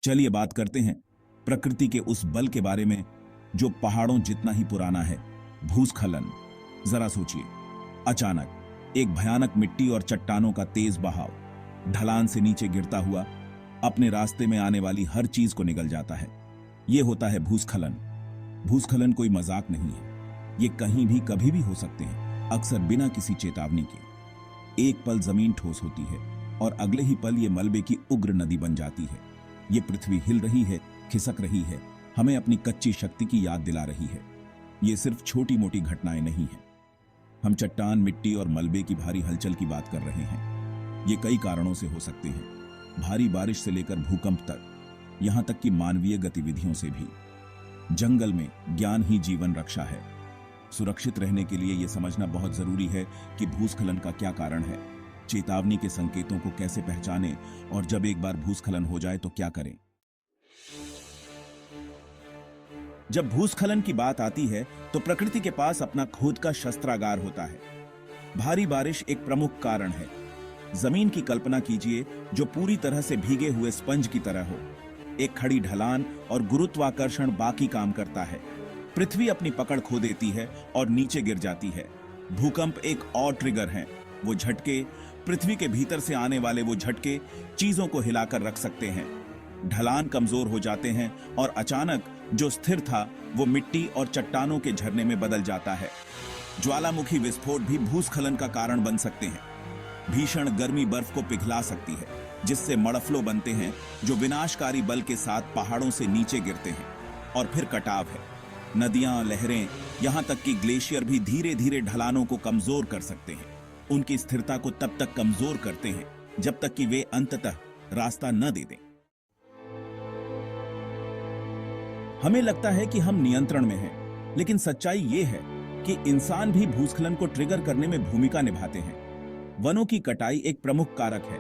चलिए बात करते हैं प्रकृति के उस बल के बारे में जो पहाड़ों जितना ही पुराना है, भूस्खलन। जरा सोचिए, अचानक एक भयानक मिट्टी और चट्टानों का तेज बहाव ढलान से नीचे गिरता हुआ अपने रास्ते में आने वाली हर चीज को निगल जाता है। यह होता है भूस्खलन। भूस्खलन कोई मजाक नहीं है, ये कहीं भी कभी भी हो सकते हैं, अक्सर बिना किसी चेतावनी के। एक पल जमीन ठोस होती है और अगले ही पल ये मलबे की उग्र नदी बन जाती है। ये पृथ्वी हिल रही है, खिसक रही है, हमें अपनी कच्ची शक्ति की याद दिला रही है। ये सिर्फ छोटी मोटी घटनाएं नहीं हैं। हम चट्टान, मिट्टी और मलबे की भारी हलचल की बात कर रहे हैं। ये कई कारणों से हो सकते हैं, भारी बारिश से लेकर भूकंप तक, यहां तक कि मानवीय गतिविधियों से भी। जंगल में ज्ञान ही जीवन रक्षा है। सुरक्षित रहने के लिए यह समझना बहुत जरूरी है कि भूस्खलन का क्या कारण है, चेतावनी के संकेतों को कैसे पहचानें और जब एक बार भूस्खलन हो जाए तो क्या करें। जब भूस्खलन की बात आती है तो प्रकृति के पास अपना खुद का शस्त्रागार होता है। भारी बारिश एक प्रमुख कारण है। जमीन की कल्पना कीजिए जो पूरी तरह से भीगे हुए स्पंज की तरह हो। एक खड़ी ढलान और गुरुत्वाकर्षण बाकी काम करता है। पृथ्वी अपनी पकड़ खो देती है और नीचे गिर जाती है। भूकंप एक और ट्रिगर है। वो झटके, पृथ्वी के भीतर से आने वाले वो झटके चीजों को हिलाकर रख सकते हैं। ढलान कमजोर हो जाते हैं और अचानक जो स्थिर था वो मिट्टी और चट्टानों के झरने में बदल जाता है। ज्वालामुखी विस्फोट भी भूस्खलन का कारण बन सकते हैं। भीषण गर्मी बर्फ को पिघला सकती है, जिससे मड़फलो बनते हैं जो विनाशकारी बल के साथ पहाड़ों से नीचे गिरते हैं। और फिर कटाव है। नदियां, लहरें, यहां तक कि ग्लेशियर भी धीरे धीरे ढलानों को कमजोर कर सकते हैं। उनकी स्थिरता को तब तक कमजोर करते हैं जब तक कि वे अंततः रास्ता न दे दें। हमें लगता है कि हम नियंत्रण में हैं, लेकिन सच्चाई ये है कि इंसान भी भूस्खलन को ट्रिगर करने में भूमिका निभाते हैं। वनों की कटाई एक प्रमुख कारक है।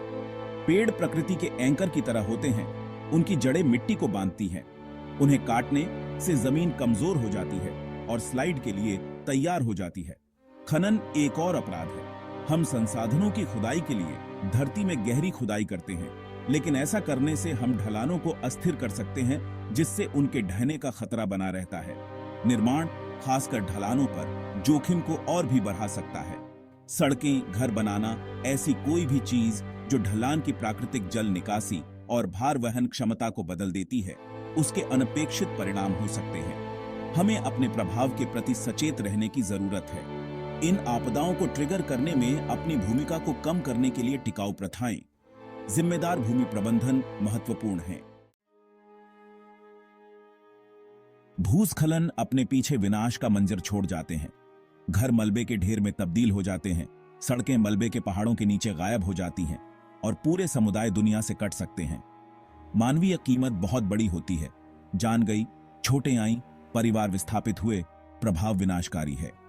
पेड़ प्रकृति के एंकर की तरह होते हैं। उनकी जड़ें मिट्टी को बांधती हैं। उन्हें काटने से जमीन कमजोर हो जाती है और स्लाइड के लिए तैयार हो जाती है। खनन एक और अपराध है। हम संसाधनों की खुदाई के लिए धरती में गहरी खुदाई करते हैं, लेकिन ऐसा करने से हम ढलानों को अस्थिर कर सकते हैं, जिससे उनके ढहने का खतरा बना रहता है। निर्माण, खासकर ढलानों पर, जोखिम को और भी बढ़ा सकता है। सड़कें, घर बनाना, ऐसी कोई भी चीज जो ढलान की प्राकृतिक जल निकासी और भार वहन क्षमता को बदल देती है, उसके अनपेक्षित परिणाम हो सकते हैं। हमें अपने प्रभाव के प्रति सचेत रहने की जरूरत है। इन आपदाओं को ट्रिगर करने में अपनी भूमिका को कम करने के लिए टिकाऊ प्रथाएं, जिम्मेदार भूमि प्रबंधन महत्वपूर्ण है। भूस्खलन अपने पीछे विनाश का मंजर छोड़ जाते हैं। घर मलबे के ढेर में तब्दील हो जाते हैं, सड़कें मलबे के पहाड़ों के नीचे गायब हो जाती हैं और पूरे समुदाय दुनिया से कट सकते हैं। मानवीय कीमत बहुत बड़ी होती है। जान गई, छोटे आई, परिवार विस्थापित हुए, प्रभाव विनाशकारी है।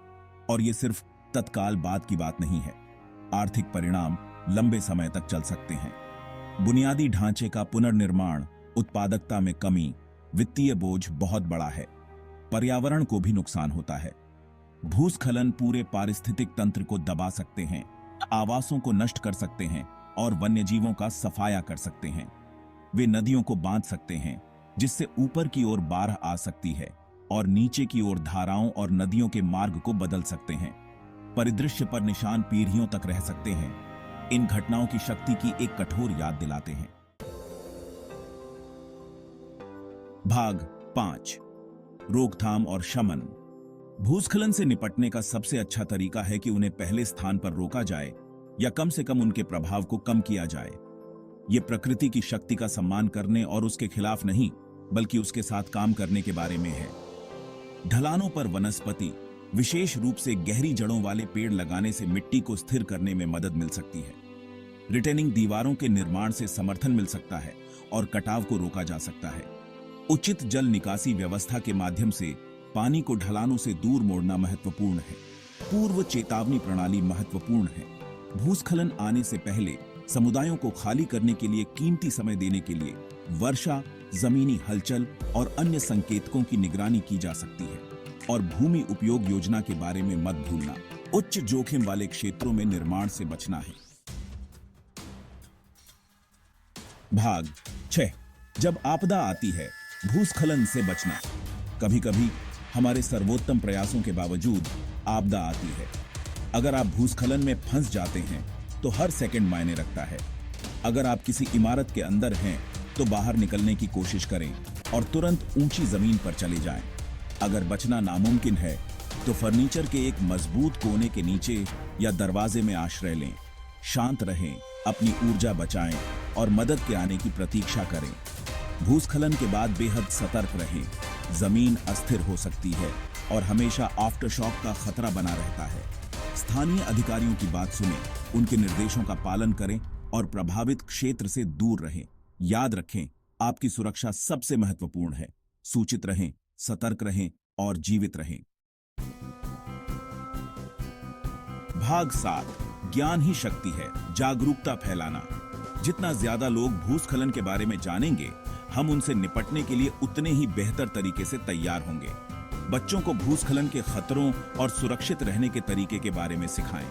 और ये सिर्फ तत्काल बात की बात नहीं है। आर्थिक परिणाम लंबे समय तक चल सकते हैं। बुनियादी ढांचे का पुनर्निर्माण, उत्पादकता में कमी, वित्तीय बोझ बहुत बड़ा है। पर्यावरण को भी नुकसान होता है। भूस्खलन पूरे पारिस्थितिक तंत्र को दबा सकते हैं, आवासों को नष्ट कर सकते हैं और वन्यजीवों का सफाया कर सकते हैं। वे नदियों को बांध सकते हैं, जिससे ऊपर की ओर बाढ़ आ सकती है और नीचे की ओर धाराओं और नदियों के मार्ग को बदल सकते हैं। परिदृश्य पर निशान पीढ़ियों तक रह सकते हैं। इन घटनाओं की शक्ति की एक कठोर याद दिलाते हैं। भाग 5, रोकथाम और शमन। भूस्खलन से निपटने का सबसे अच्छा तरीका है कि उन्हें पहले स्थान पर रोका जाए या कम से कम उनके प्रभाव को कम किया जाए। यह प्रकृति की शक्ति का सम्मान करने और उसके खिलाफ नहीं, बल्कि उसके साथ काम करने के बारे में है। ढलानों पर वनस्पति, विशेष रूप से गहरी जड़ों वाले पेड़ लगाने से मिट्टी को स्थिर करने में मदद मिल सकती है। रिटेनिंग दीवारों के निर्माण से समर्थन मिल सकता है और कटाव को रोका जा सकता है। उचित जल निकासी व्यवस्था के माध्यम से पानी को ढलानों से दूर मोड़ना महत्वपूर्ण है। पूर्व चेतावनी प्रणाली महत्वपूर्ण है। भूस्खलन आने से पहले समुदायों को खाली करने के लिए कीमती समय देने के लिए वर्षा, जमीनी हलचल और अन्य संकेतकों की निगरानी की जा सकती है। और भूमि उपयोग योजना के बारे में मत भूलना। उच्च जोखिम वाले क्षेत्रों में निर्माण से बचना है। भाग 6, जब आपदा आती है, भूस्खलन से बचना। कभी कभी हमारे सर्वोत्तम प्रयासों के बावजूद आपदा आती है। अगर आप भूस्खलन में फंस जाते हैं तो हर सेकंड मायने रखता है। अगर आप किसी इमारत के अंदर हैं तो बाहर निकलने की कोशिश करें और तुरंत ऊंची जमीन पर चले जाएं। अगर बचना नामुमकिन है तो फर्नीचर के एक मजबूत कोने के नीचे या दरवाजे में आश्रय लें। शांत रहें, अपनी ऊर्जा बचाएं और मदद के आने की प्रतीक्षा करें। भूस्खलन के बाद बेहद सतर्क रहें। जमीन अस्थिर हो सकती है और हमेशा आफ्टरशॉक का खतरा बना रहता है। स्थानीय अधिकारियों की बात सुनें, उनके निर्देशों का पालन करें और प्रभावित क्षेत्र से दूर रहें। याद रखें, आपकी सुरक्षा सबसे महत्वपूर्ण है। सूचित रहें, सतर्क रहें और जीवित रहें। भाग 7, ज्ञान ही शक्ति है, जागरूकता फैलाना। जितना ज्यादा लोग भूस्खलन के बारे में जानेंगे, हम उनसे निपटने के लिए उतने ही बेहतर तरीके से तैयार होंगे। बच्चों को भूस्खलन के खतरों और सुरक्षित रहने के तरीके के बारे में सिखाएं।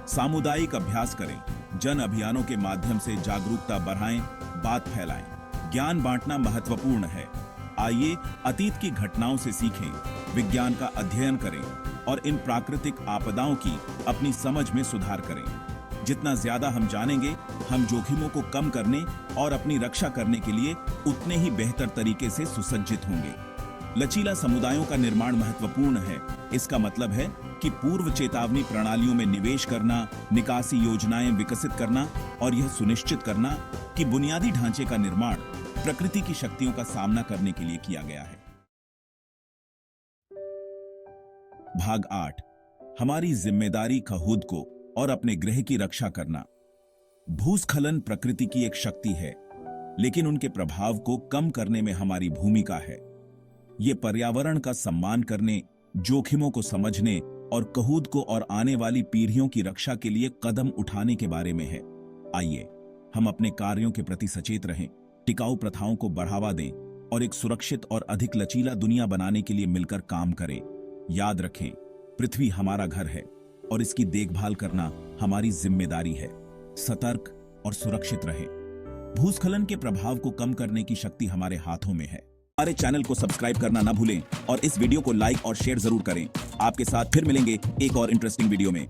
सामुदायिक अभ्यास करें, जन अभियानों के माध्यम से जागरूकता बढ़ाएं, बात फैलाएं। ज्ञान बांटना महत्वपूर्ण है। आइए अतीत की घटनाओं से सीखें, विज्ञान का अध्ययन करें और इन प्राकृतिक आपदाओं की अपनी समझ में सुधार करें। जितना ज्यादा हम जानेंगे, हम जोखिमों को कम करने और अपनी रक्षा करने के लिए उतने ही बेहतर तरीके से सुसज्जित होंगे। लचीला समुदायों का निर्माण महत्वपूर्ण है। इसका मतलब है कि पूर्व चेतावनी प्रणालियों में निवेश करना, निकासी योजनाएं विकसित करना और यह सुनिश्चित करना कि बुनियादी ढांचे का निर्माण प्रकृति की शक्तियों का सामना करने के लिए किया गया है। भाग 8, हमारी जिम्मेदारी का खुद को और अपने ग्रह की रक्षा करना। भूस्खलन प्रकृति की एक शक्ति है, लेकिन उनके प्रभाव को कम करने में हमारी भूमिका है। ये पर्यावरण का सम्मान करने, जोखिमों को समझने और कहूद को और आने वाली पीढ़ियों की रक्षा के लिए कदम उठाने के बारे में है। आइए हम अपने कार्यों के प्रति सचेत रहें, टिकाऊ प्रथाओं को बढ़ावा दें और एक सुरक्षित और अधिक लचीला दुनिया बनाने के लिए मिलकर काम करें। याद रखें, पृथ्वी हमारा घर है और इसकी देखभाल करना हमारी जिम्मेदारी है। सतर्क और सुरक्षित रहें। भूस्खलन के प्रभाव को कम करने की शक्ति हमारे हाथों में है। हमारे चैनल को सब्सक्राइब करना ना भूलें और इस वीडियो को लाइक और शेयर जरूर करें। आपके साथ फिर मिलेंगे एक और इंटरेस्टिंग वीडियो में।